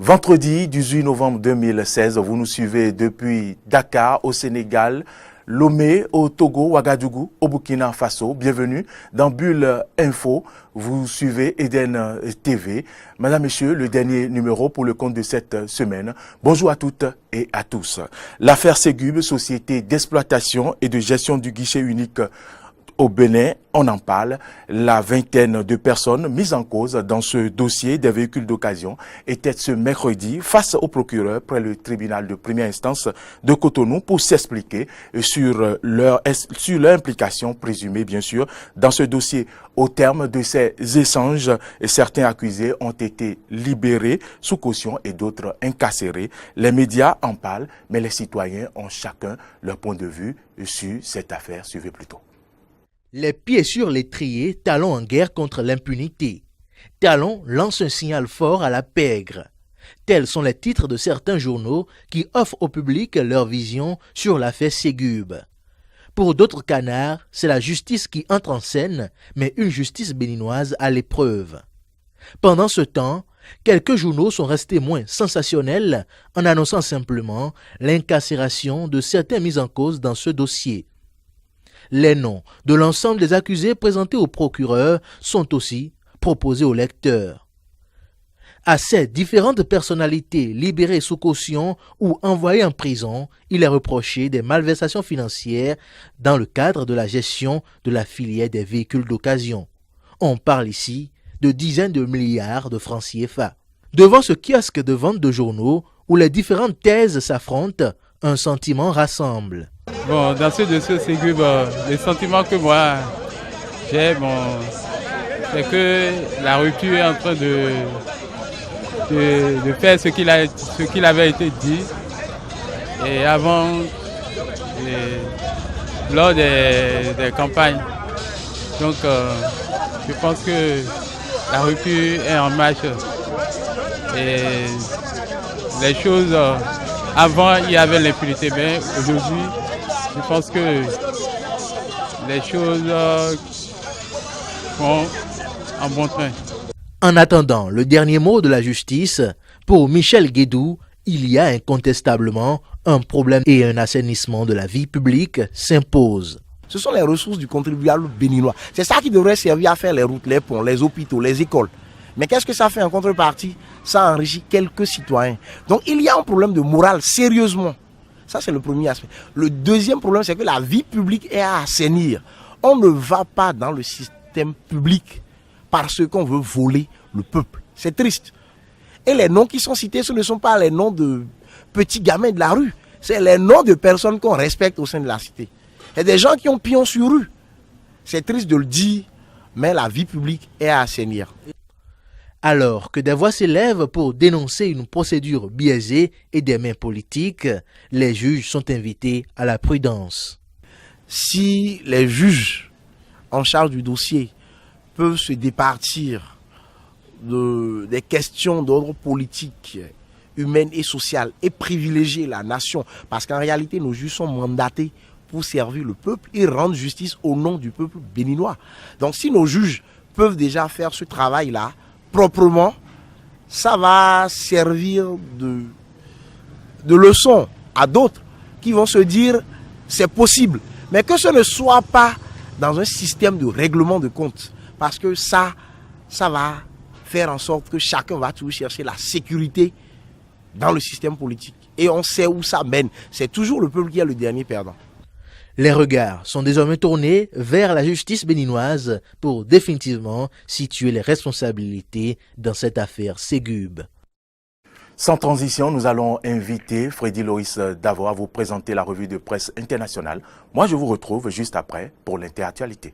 Vendredi 18 novembre 2016, vous nous suivez depuis Dakar au Sénégal, Lomé au Togo, Ouagadougou au Burkina Faso. Bienvenue dans Bulle Info. Vous suivez Eden TV. Madame, Messieurs, le dernier numéro pour le compte de cette semaine. Bonjour à toutes et à tous. L'affaire Ségub, société d'exploitation et de gestion du guichet unique au Bénin, on en parle. La vingtaine de personnes mises en cause dans ce dossier des véhicules d'occasion étaient ce mercredi face au procureur près le tribunal de première instance de Cotonou pour s'expliquer sur leur implication présumée, bien sûr, dans ce dossier. Au terme de ces échanges, certains accusés ont été libérés sous caution et d'autres incarcérés. Les médias en parlent, mais les citoyens ont chacun leur point de vue sur cette affaire. Suivez plutôt. Les pieds sur l'étrier, Talon en guerre contre l'impunité. Talon lance un signal fort à la pègre. Tels sont les titres de certains journaux qui offrent au public leur vision sur l'affaire Ségub. Pour d'autres canards, c'est la justice qui entre en scène, mais une justice béninoise à l'épreuve. Pendant ce temps, quelques journaux sont restés moins sensationnels en annonçant simplement l'incarcération de certains mis en cause dans ce dossier. Les noms de l'ensemble des accusés présentés au procureur sont aussi proposés au lecteur. À ces différentes personnalités libérées sous caution ou envoyées en prison, il est reproché des malversations financières dans le cadre de la gestion de la filière des véhicules d'occasion. On parle ici de dizaines de milliards de francs CFA. Devant ce kiosque de vente de journaux où les différentes thèses s'affrontent, un sentiment rassemble. Bon, dans ce dossier Ségub, le sentiment que moi j'ai, c'est que la rupture est en train de faire ce qu'il avait été dit. Et avant, lors des campagnes. Donc, je pense que la rupture est en marche. Et les choses, avant, il y avait l'impunité, mais aujourd'hui, je pense que les choses vont en bon train. En attendant le dernier mot de la justice, pour Michel Guédou, il y a incontestablement un problème et un assainissement de la vie publique s'impose. Ce sont les ressources du contribuable béninois. C'est ça qui devrait servir à faire les routes, les ponts, les hôpitaux, les écoles. Mais qu'est-ce que ça fait en contrepartie? Ça enrichit quelques citoyens. Donc il y a un problème de morale, sérieusement. Ça, c'est le premier aspect. Le deuxième problème, c'est que la vie publique est à assainir. On ne va pas dans le système public parce qu'on veut voler le peuple. C'est triste. Et les noms qui sont cités, ce ne sont pas les noms de petits gamins de la rue. C'est les noms de personnes qu'on respecte au sein de la cité. Il y a des gens qui ont pion sur rue. C'est triste de le dire, mais la vie publique est à assainir. Alors que des voix s'élèvent pour dénoncer une procédure biaisée et des mains politiques, les juges sont invités à la prudence. Si les juges en charge du dossier peuvent se départir des questions d'ordre politique, humaine et social et privilégier la nation, parce qu'en réalité nos juges sont mandatés pour servir le peuple et rendre justice au nom du peuple béninois. Donc si nos juges peuvent déjà faire ce travail-là, proprement, ça va servir de leçon à d'autres qui vont se dire c'est possible. Mais que ce ne soit pas dans un système de règlement de compte. Parce que ça va faire en sorte que chacun va toujours chercher la sécurité dans le système politique. Et on sait où ça mène. C'est toujours le peuple qui est le dernier perdant. Les regards sont désormais tournés vers la justice béninoise pour définitivement situer les responsabilités dans cette affaire Ségub. Sans transition, nous allons inviter Freddy Loïs Davo à vous présenter la revue de presse internationale. Moi, je vous retrouve juste après pour l'interactualité.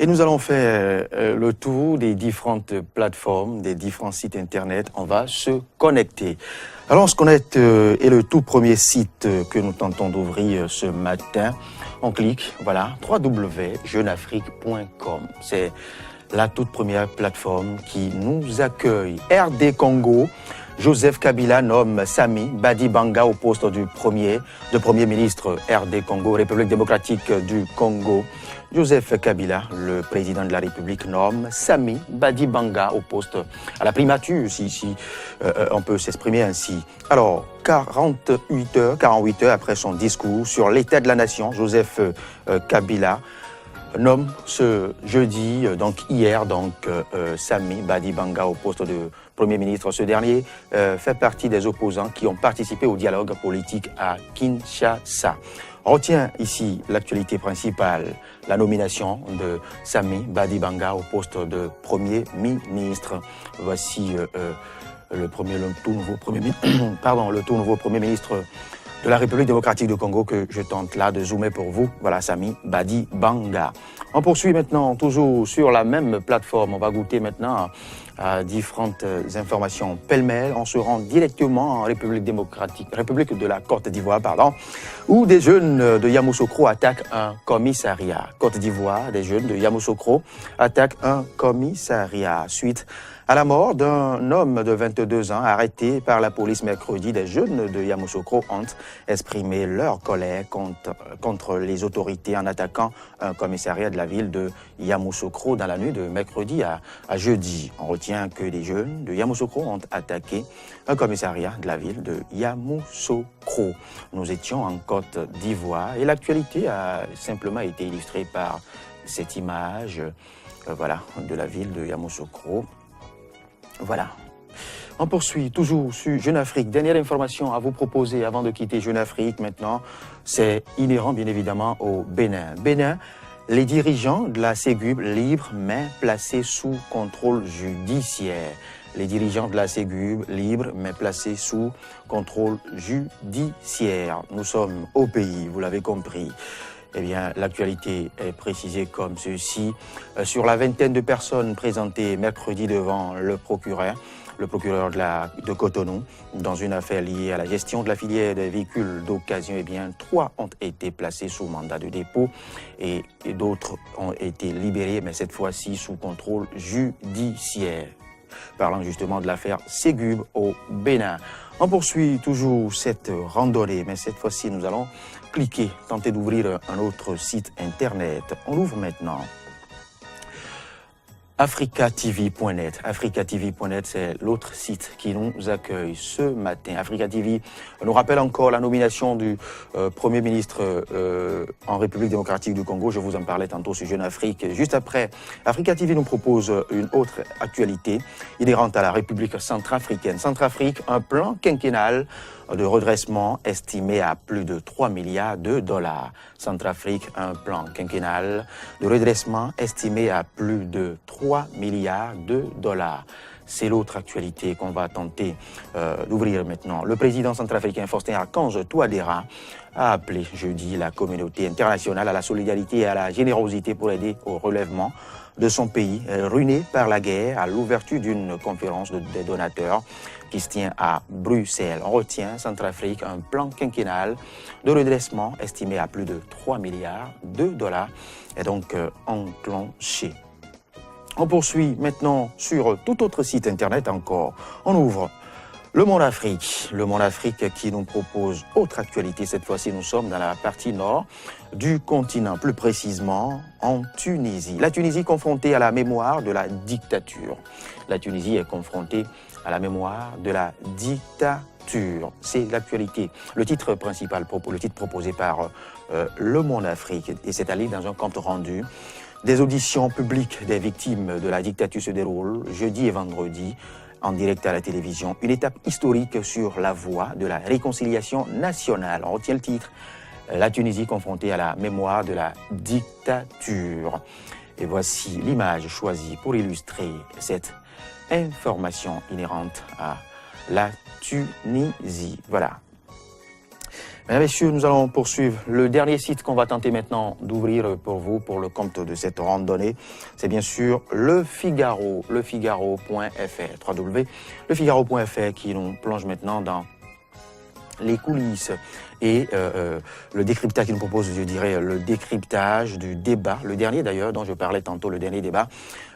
Et nous allons faire le tour des différentes plateformes, des différents sites internet. On va se connecter. Alors on se connecte et le tout premier site que nous tentons d'ouvrir ce matin. On clique, voilà, www.jeuneafrique.com. C'est la toute première plateforme qui nous accueille. RD Congo, Joseph Kabila nomme Sami Badibanga au poste de premier ministre RD Congo, République démocratique du Congo. Joseph Kabila, le président de la République, nomme Sami Badibanga au poste, à la primature, si on peut s'exprimer ainsi. Alors, 48 heures après son discours sur l'état de la nation, Joseph Kabila nomme ce jeudi, donc hier, Sami Badibanga au poste de Premier ministre. Ce dernier fait partie des opposants qui ont participé au dialogue politique à Kinshasa. On retient ici l'actualité principale, la nomination de Sami Badibanga au poste de Premier ministre. Voici le tout nouveau Premier ministre de la République démocratique du Congo que je tente là de zoomer pour vous. Voilà, Sami Badibanga. On poursuit maintenant, toujours sur la même plateforme. On va goûter maintenant à différentes informations pêle-mêle. On se rend directement en République de la Côte d'Ivoire, où des jeunes de Yamoussoukro attaquent un commissariat. Côte d'Ivoire, des jeunes de Yamoussoukro attaquent un commissariat. Suite à la mort d'un homme de 22 ans arrêté par la police mercredi, des jeunes de Yamoussoukro ont exprimé leur colère contre les autorités en attaquant un commissariat de la ville de Yamoussoukro dans la nuit de mercredi à jeudi. On retient que des jeunes de Yamoussoukro ont attaqué un commissariat de la ville de Yamoussoukro. Nous étions en Côte d'Ivoire et l'actualité a simplement été illustrée par cette image de la ville de Yamoussoukro. Voilà. On poursuit toujours sur Jeune Afrique. Dernière information à vous proposer avant de quitter Jeune Afrique maintenant, c'est inhérent bien évidemment au Bénin. Bénin, les dirigeants de la Ségub libres mais placés sous contrôle judiciaire. Les dirigeants de la Ségub libres mais placés sous contrôle judiciaire. Nous sommes au pays, vous l'avez compris. Eh bien, l'actualité est précisée comme ceci. Sur la vingtaine de personnes présentées mercredi devant le procureur de Cotonou, dans une affaire liée à la gestion de la filière des véhicules d'occasion, eh bien, 3 ont été placés sous mandat de dépôt et d'autres ont été libérés, mais cette fois-ci sous contrôle judiciaire. Parlant justement de l'affaire Ségub au Bénin. On poursuit toujours cette randonnée, mais cette fois-ci, nous allons tenter d'ouvrir un autre site internet. On l'ouvre maintenant. africatv.net. africatv.net, c'est l'autre site qui nous accueille ce matin. Africa TV nous rappelle encore la nomination du Premier ministre en République démocratique du Congo. Je vous en parlais tantôt sur Jeune Afrique. Juste après, Africa TV nous propose une autre actualité inhérente à la République centrafricaine. Centrafrique, un plan quinquennal de redressement estimé à plus de 3 milliards de dollars. Centrafrique, un plan quinquennal de redressement estimé à plus de 3 milliards de dollars. C'est l'autre actualité qu'on va tenter d'ouvrir maintenant. Le président centrafricain Faustin Archange Touadéra a appelé jeudi la communauté internationale à la solidarité et à la générosité pour aider au relèvement de son pays, ruiné par la guerre, à l'ouverture d'une conférence des donateurs qui se tient à Bruxelles. On retient Centrafrique, un plan quinquennal de redressement estimé à plus de 3 milliards de dollars est donc enclenché. On poursuit maintenant sur tout autre site internet encore. On ouvre Le Monde Afrique. Le Monde Afrique qui nous propose autre actualité. Cette fois-ci, nous sommes dans la partie nord du continent, plus précisément en Tunisie. La Tunisie confrontée à la mémoire de la dictature. La Tunisie est confrontée à la mémoire de la dictature. C'est l'actualité. Le titre principal, le titre proposé par Le Monde Afrique. Et c'est allé dans un compte rendu. Des auditions publiques des victimes de la dictature se déroulent jeudi et vendredi en direct à la télévision. Une étape historique sur la voie de la réconciliation nationale. On retient le titre. La Tunisie confrontée à la mémoire de la dictature. Et voici l'image choisie pour illustrer cette information inhérente à la Tunisie. Voilà. Mesdames et messieurs, nous allons poursuivre. Le dernier site qu'on va tenter maintenant d'ouvrir pour vous, pour le compte de cette randonnée, c'est bien sûr Le Figaro, lefigaro.fr, www.lefigaro.fr qui nous plonge maintenant dans les coulisses Et le décryptage qu'il nous propose, je dirais, le décryptage du débat, le dernier d'ailleurs, dont je parlais tantôt, le dernier débat,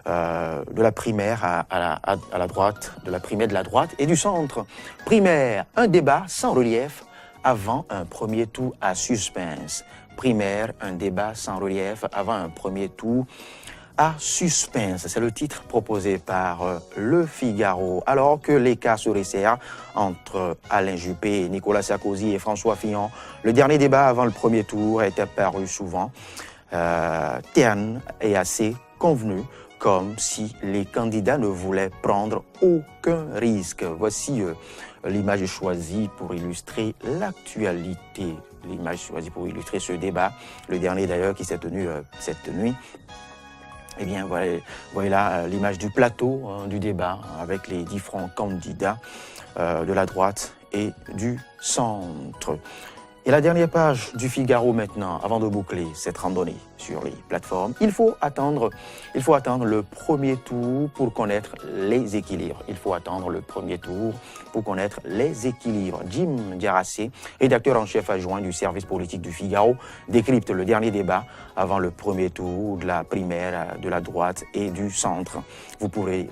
de la primaire à la droite, de la primaire de la droite et du centre. Primaire, un débat sans relief avant un premier tour à suspense. Primaire, un débat sans relief avant un premier tour à suspense. C'est le titre proposé par Le Figaro. Alors que l'écart se resserre entre Alain Juppé, Nicolas Sarkozy et François Fillon, le dernier débat avant le premier tour est apparu souvent terne et assez convenu, comme si les candidats ne voulaient prendre aucun risque. Voici l'image choisie pour illustrer l'actualité. L'image choisie pour illustrer ce débat, le dernier d'ailleurs qui s'est tenu cette nuit. Eh bien, voilà l'image du plateau du débat avec les différents candidats de la droite et du centre. Et la dernière page du Figaro maintenant, avant de boucler cette randonnée sur les plateformes, il faut attendre le premier tour pour connaître les équilibres. Il faut attendre le premier tour pour connaître les équilibres. Jim Diarassé, rédacteur en chef adjoint du service politique du Figaro, décrypte le dernier débat avant le premier tour de la primaire de la droite et du centre. Vous pourrez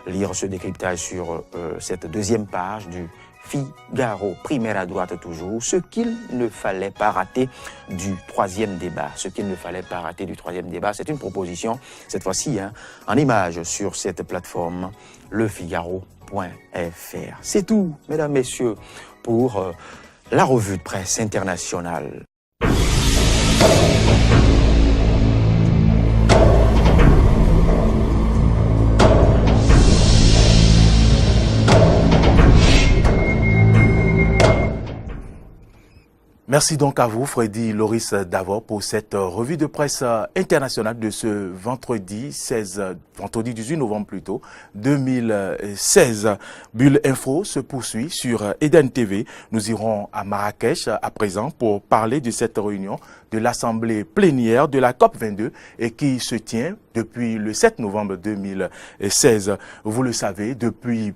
lire ce décryptage sur cette deuxième page du Figaro, primaire à droite toujours, ce qu'il ne fallait pas rater du troisième débat. Ce qu'il ne fallait pas rater du troisième débat, c'est une proposition, cette fois-ci, en image sur cette plateforme, lefigaro.fr. C'est tout, mesdames, messieurs, pour la revue de presse internationale. Merci donc à vous, Freddy Loris Davor, pour cette revue de presse internationale de ce vendredi 18 novembre plutôt, 2016. Bulle Info se poursuit sur Eden TV. Nous irons à Marrakech à présent pour parler de cette réunion de l'Assemblée plénière de la COP22 et qui se tient depuis le 7 novembre 2016. Vous le savez, depuis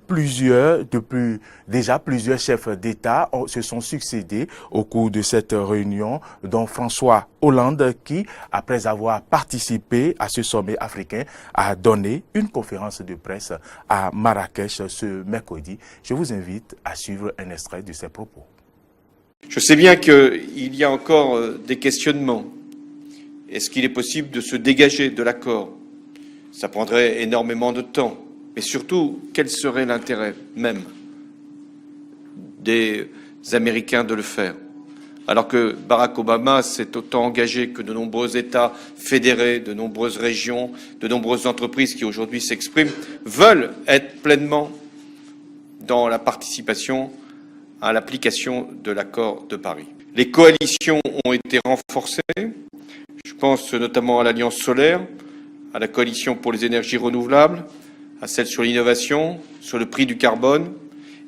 déjà plusieurs chefs d'État se sont succédés au cours de cette réunion, dont François Hollande qui, après avoir participé à ce sommet africain, a donné une conférence de presse à Marrakech ce mercredi. Je vous invite à suivre un extrait de ses propos. Je sais bien qu'il y a encore des questionnements. Est-ce qu'il est possible de se dégager de l'accord? Ça prendrait énormément de temps. Mais surtout, quel serait l'intérêt même des Américains de le faire? Alors que Barack Obama s'est autant engagé que de nombreux États fédérés, de nombreuses régions, de nombreuses entreprises qui aujourd'hui s'expriment, veulent être pleinement dans la participation à l'application de l'accord de Paris. Les coalitions ont été renforcées. Je pense notamment à l'Alliance solaire, à la coalition pour les énergies renouvelables, à celle sur l'innovation, sur le prix du carbone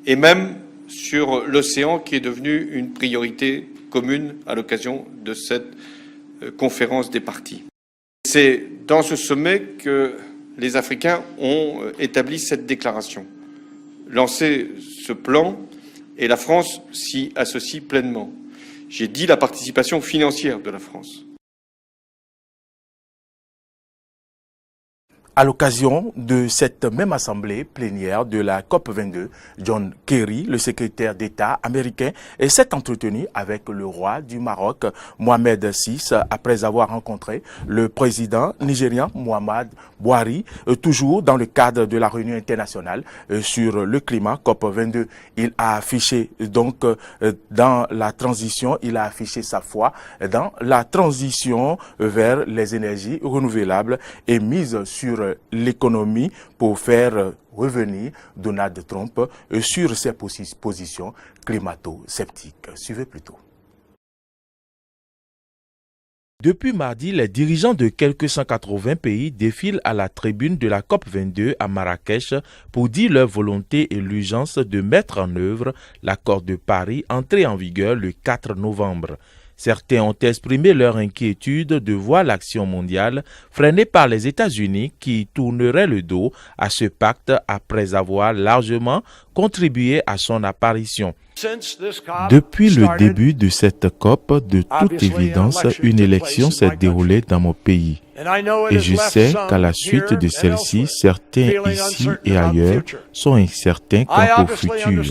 et même sur l'océan qui est devenu une priorité commune à l'occasion de cette conférence des partis. C'est dans ce sommet que les Africains ont établi cette déclaration, lancé ce plan, et la France s'y associe pleinement. J'ai dit la participation financière de la France. À l'occasion de cette même assemblée plénière de la COP22, John Kerry, le secrétaire d'État américain, s'est entretenu avec le roi du Maroc, Mohamed VI, après avoir rencontré le président nigérian Muhammadu Buhari, toujours dans le cadre de la réunion internationale sur le climat COP22. Il a affiché donc dans la transition, il a affiché sa foi dans la transition vers les énergies renouvelables et mise sur l'économie pour faire revenir Donald Trump sur ses positions climato-sceptiques. Suivez plutôt. Depuis mardi, les dirigeants de quelques 180 pays défilent à la tribune de la COP22 à Marrakech pour dire leur volonté et l'urgence de mettre en œuvre l'accord de Paris entré en vigueur le 4 novembre. Certains ont exprimé leur inquiétude de voir l'action mondiale freinée par les États-Unis qui tourneraient le dos à ce pacte après avoir largement contribué à son apparition. Depuis le début de cette COP, de toute évidence, une élection s'est déroulée dans mon pays. Et je sais qu'à la suite de celle-ci, certains ici et ailleurs sont incertains quant au futur.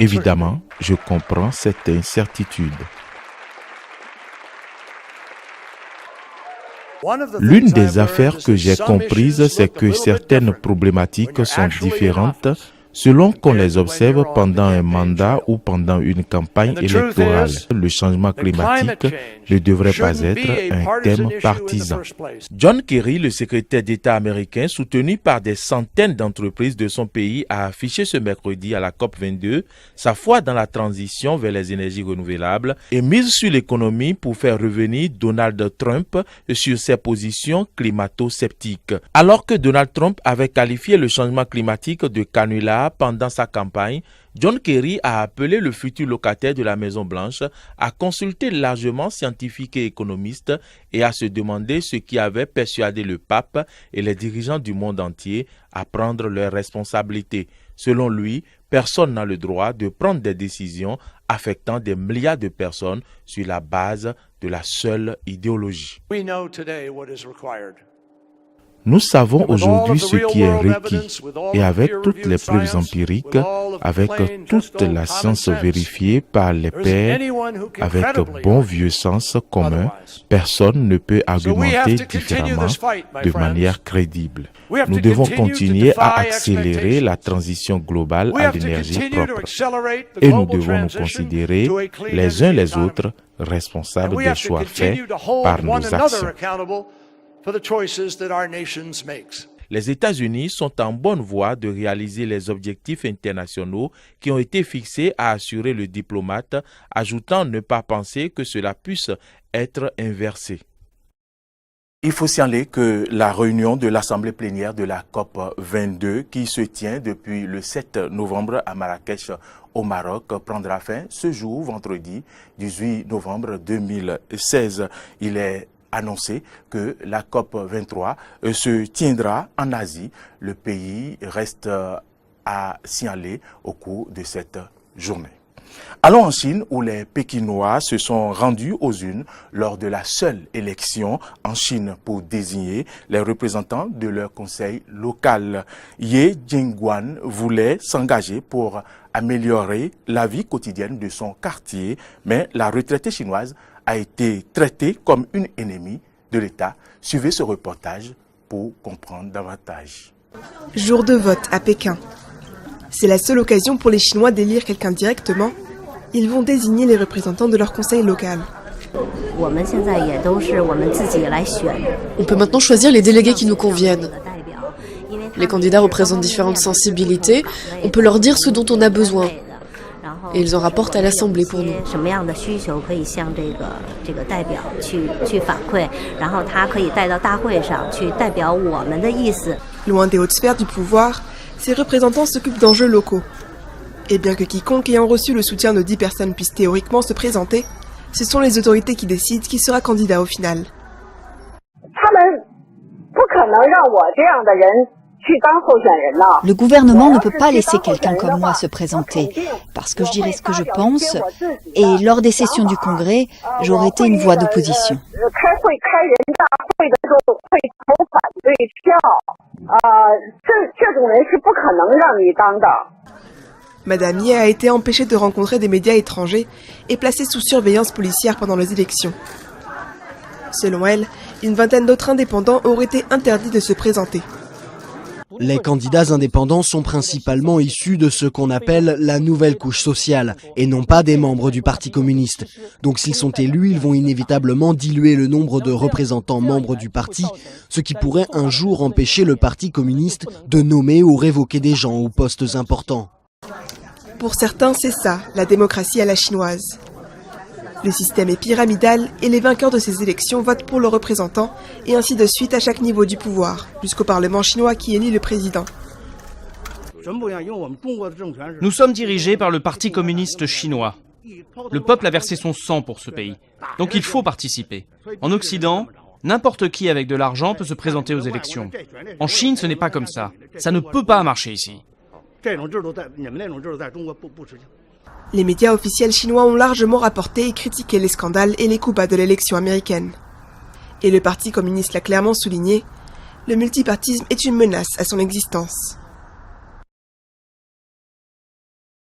Évidemment, je comprends cette incertitude. L'une des affaires que j'ai comprises, c'est que certaines problématiques sont différentes selon qu'on les observe pendant un mandat ou pendant une campagne électorale. Le changement climatique ne devrait pas être un thème partisan. John Kerry, le secrétaire d'État américain, soutenu par des centaines d'entreprises de son pays, a affiché ce mercredi à la COP22 sa foi dans la transition vers les énergies renouvelables et mise sur l'économie pour faire revenir Donald Trump sur ses positions climato-sceptiques. Alors que Donald Trump avait qualifié le changement climatique de canular pendant sa campagne, John Kerry a appelé le futur locataire de la Maison-Blanche à consulter largement scientifiques et économistes et à se demander ce qui avait persuadé le pape et les dirigeants du monde entier à prendre leurs responsabilités. Selon lui, personne n'a le droit de prendre des décisions affectant des milliards de personnes sur la base de la seule idéologie. Nous savons aujourd'hui ce qui est requis et avec toutes les preuves empiriques, avec toute la science vérifiée par les pairs, avec bon vieux sens commun, personne ne peut argumenter différemment de manière crédible. Nous devons continuer à accélérer la transition globale à l'énergie propre et nous devons nous considérer les uns les autres responsables des choix faits par nos actions. Les États-Unis sont en bonne voie de réaliser les objectifs internationaux qui ont été fixés, a assuré le diplomate, ajoutant ne pas penser que cela puisse être inversé. Il faut signaler que la réunion de l'Assemblée plénière de la COP 22 qui se tient depuis le 7 novembre à Marrakech au Maroc prendra fin ce jour, vendredi 18 novembre 2016. Il est annoncé que la COP 23 se tiendra en Asie. Le pays reste à signaler au cours de cette journée. Allons en Chine où les Pékinois se sont rendus aux urnes lors de la seule élection en Chine pour désigner les représentants de leur conseil local. Ye Jingguan voulait s'engager pour améliorer la vie quotidienne de son quartier, mais la retraitée chinoise a été traitée comme une ennemie de l'État. Suivez ce reportage pour comprendre davantage. Jour de vote à Pékin. C'est la seule occasion pour les Chinois d'élire quelqu'un directement. Ils vont désigner les représentants de leur conseil local. On peut maintenant choisir les délégués qui nous conviennent. Les candidats représentent différentes sensibilités. On peut leur dire ce dont on a besoin. Et ils en rapportent à l'Assemblée pour nous. Loin des hautes sphères du pouvoir, ces représentants s'occupent d'enjeux locaux. Et bien que quiconque ayant reçu le soutien de 10 personnes puisse théoriquement se présenter, ce sont les autorités qui décident qui sera candidat au final. Le gouvernement ne peut pas laisser quelqu'un comme moi se présenter, parce que je dirais ce que je pense, et lors des sessions du Congrès, j'aurais été une voix d'opposition. Madame Ye a été empêchée de rencontrer des médias étrangers et placée sous surveillance policière pendant les élections. Selon elle, une vingtaine d'autres indépendants auraient été interdits de se présenter. Les candidats indépendants sont principalement issus de ce qu'on appelle la nouvelle couche sociale, et non pas des membres du Parti communiste. Donc s'ils sont élus, ils vont inévitablement diluer le nombre de représentants membres du parti, ce qui pourrait un jour empêcher le Parti communiste de nommer ou révoquer des gens aux postes importants. Pour certains, c'est ça, la démocratie à la chinoise. Le système est pyramidal et les vainqueurs de ces élections votent pour leurs représentants et ainsi de suite à chaque niveau du pouvoir, jusqu'au Parlement chinois qui élit le président. Nous sommes dirigés par le Parti communiste chinois. Le peuple a versé son sang pour ce pays. Donc il faut participer. En Occident, n'importe qui avec de l'argent peut se présenter aux élections. En Chine, ce n'est pas comme ça. Ça ne peut pas marcher ici. Les médias officiels chinois ont largement rapporté et critiqué les scandales et les coups bas de l'élection américaine. Et le Parti communiste l'a clairement souligné, le multipartisme est une menace à son existence.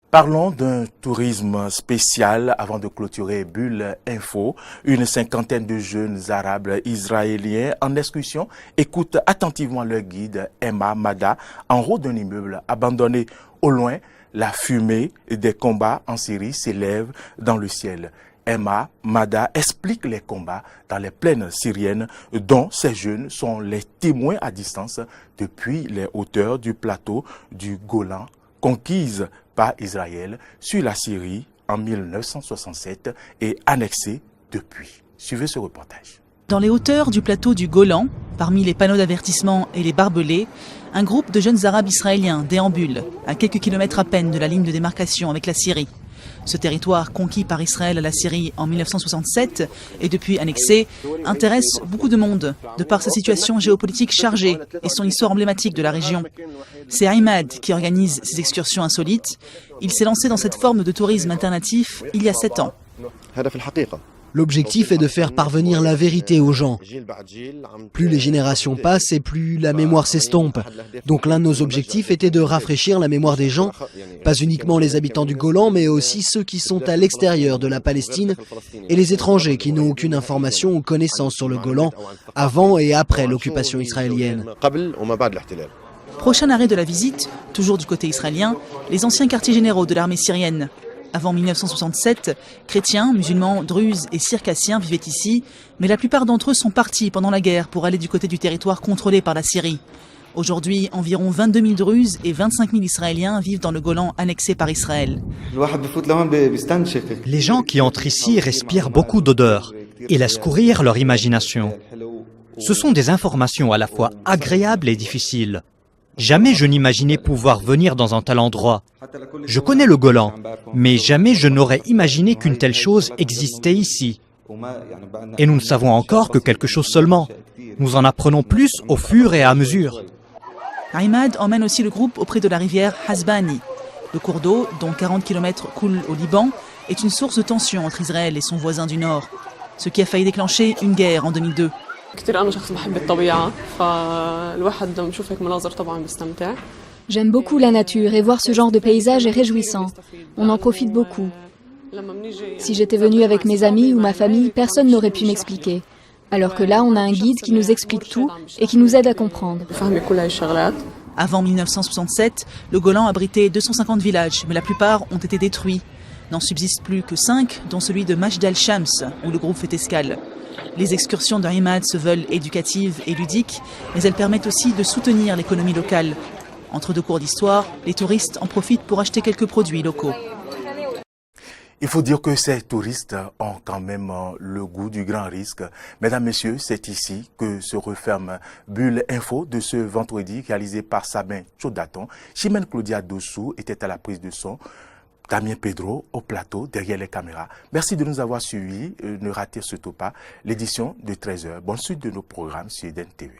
Parlons d'un tourisme spécial avant de clôturer Bulle Info. Une cinquantaine de jeunes arabes israéliens en excursion écoutent attentivement leur guide Emma Mada en haut d'un immeuble abandonné. Au loin, la fumée des combats en Syrie s'élève dans le ciel. Emma Mada explique les combats dans les plaines syriennes dont ces jeunes sont les témoins à distance depuis les hauteurs du plateau du Golan conquise par Israël sur la Syrie en 1967 et annexée depuis. Suivez ce reportage. Dans les hauteurs du plateau du Golan, parmi les panneaux d'avertissement et les barbelés, un groupe de jeunes arabes israéliens déambule à quelques kilomètres à peine de la ligne de démarcation avec la Syrie. Ce territoire conquis par Israël à la Syrie en 1967 et depuis annexé intéresse beaucoup de monde de par sa situation géopolitique chargée et son histoire emblématique de la région. C'est Ahmad qui organise ces excursions insolites. Il s'est lancé dans cette forme de tourisme alternatif il y a 7 ans. L'objectif est de faire parvenir la vérité aux gens. Plus les générations passent et plus la mémoire s'estompe. Donc l'un de nos objectifs était de rafraîchir la mémoire des gens, pas uniquement les habitants du Golan, mais aussi ceux qui sont à l'extérieur de la Palestine et les étrangers qui n'ont aucune information ou connaissance sur le Golan avant et après l'occupation israélienne. Prochain arrêt de la visite, toujours du côté israélien, les anciens quartiers généraux de l'armée syrienne. Avant 1967, chrétiens, musulmans, druzes et circassiens vivaient ici, mais la plupart d'entre eux sont partis pendant la guerre pour aller du côté du territoire contrôlé par la Syrie. Aujourd'hui, environ 22 000 druzes et 25 000 Israéliens vivent dans le Golan annexé par Israël. Les gens qui entrent ici respirent beaucoup d'odeurs et laissent courir leur imagination. Ce sont des informations à la fois agréables et difficiles. Jamais je n'imaginais pouvoir venir dans un tel endroit. Je connais le Golan, mais jamais je n'aurais imaginé qu'une telle chose existait ici. Et nous ne savons encore que quelque chose seulement. Nous en apprenons plus au fur et à mesure. Ahmad emmène aussi le groupe auprès de la rivière Hasbani. Le cours d'eau, dont 40 km coule au Liban, est une source de tension entre Israël et son voisin du nord, ce qui a failli déclencher une guerre en 2002. J'aime beaucoup la nature et voir ce genre de paysage est réjouissant. On en profite beaucoup. Si j'étais venue avec mes amis ou ma famille, personne n'aurait pu m'expliquer. Alors que là, on a un guide qui nous explique tout et qui nous aide à comprendre. Avant 1967, le Golan abritait 250 villages, mais la plupart ont été détruits. N'en subsistent plus que 5, dont celui de Majd al-Shams, où le groupe fait escale. Les excursions de Ahmad se veulent éducatives et ludiques, mais elles permettent aussi de soutenir l'économie locale. Entre deux cours d'histoire, les touristes en profitent pour acheter quelques produits locaux. Il faut dire que ces touristes ont quand même le goût du grand risque. Mesdames, Messieurs, c'est ici que se referme Bulle Info de ce vendredi, réalisé par Sabin Chodaton. Chimène Claudia Dossou était à la prise de son. Damien Pedro au plateau, derrière les caméras. Merci de nous avoir suivis. Ne ratez surtout pas l'édition de 13h. Bonne suite de nos programmes sur EDN TV.